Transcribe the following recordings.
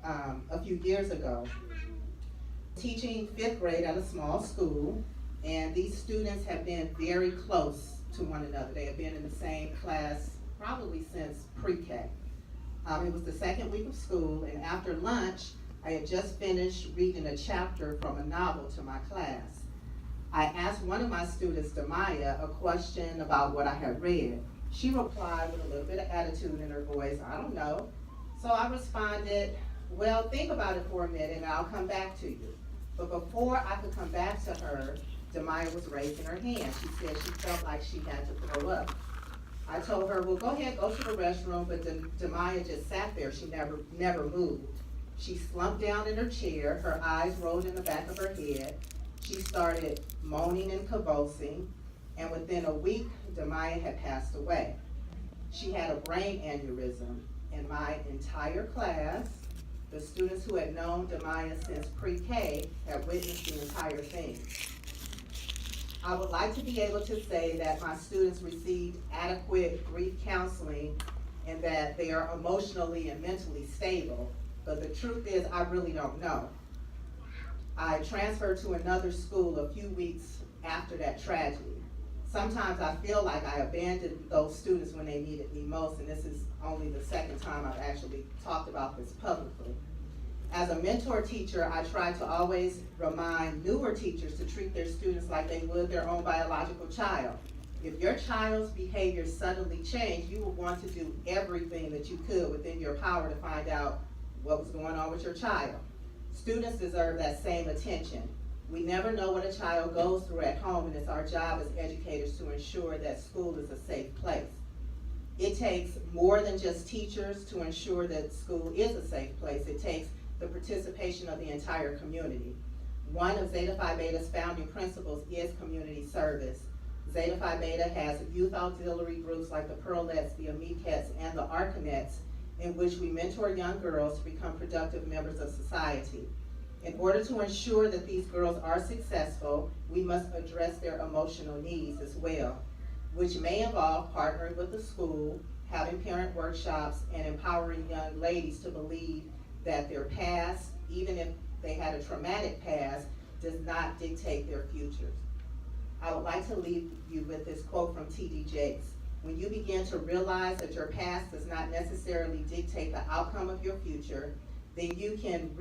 a few years ago, teaching fifth grade at a small school, and these students have been very close to one another. They have been in the same class probably since pre-K. It was the second week of school, and after lunch, I had just finished reading a chapter from a novel to my class. I asked one of my students, Demaya, a question about what I had read. She replied with a little bit of attitude in her voice, I don't know. So I responded, well, think about it for a minute and I'll come back to you. But before I could come back to her, Demaya was raising her hand. She said she felt like she had to throw up. I told her, well, go ahead, go to the restroom, but Demaya just sat there. She never moved. She slumped down in her chair, her eyes rolled in the back of her head. She started moaning and convulsing, and within a week, Demaya had passed away. She had a brain aneurysm, and my entire class, the students who had known Demaya since pre-K, had witnessed the entire thing. I would like to be able to say that my students received adequate grief counseling and that they are emotionally and mentally stable, but the truth is I really don't know. I transferred to another school a few weeks after that tragedy. Sometimes I feel like I abandoned those students when they needed me most, and this is only the second time I've actually talked about this publicly. As a mentor teacher, I try to always remind newer teachers to treat their students like they would their own biological child. If your child's behavior suddenly changed, you would want to do everything that you could within your power to find out what was going on with your child. Students deserve that same attention. We never know what a child goes through at home, and it's our job as educators to ensure that school is a safe place. It takes more than just teachers to ensure that school is a safe place. It takes the participation of the entire community. One of Zeta Phi Beta's founding principles is community service. Zeta Phi Beta has youth auxiliary groups like the Pearlettes, the Amiquettes, and the Arcanettes, in which we mentor young girls to become productive members of society. In order to ensure that these girls are successful, we must address their emotional needs as well, which may involve partnering with the school, having parent workshops, and empowering young ladies to believe that their past, even if they had a traumatic past, does not dictate their futures. I would like to leave you with this quote from T.D. Jakes. When you begin to realize that your past does not necessarily dictate the outcome of your future, then you can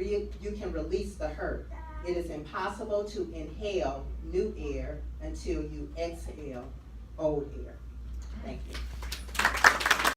release the hurt. It is impossible to inhale new air until you exhale old air. Thank you.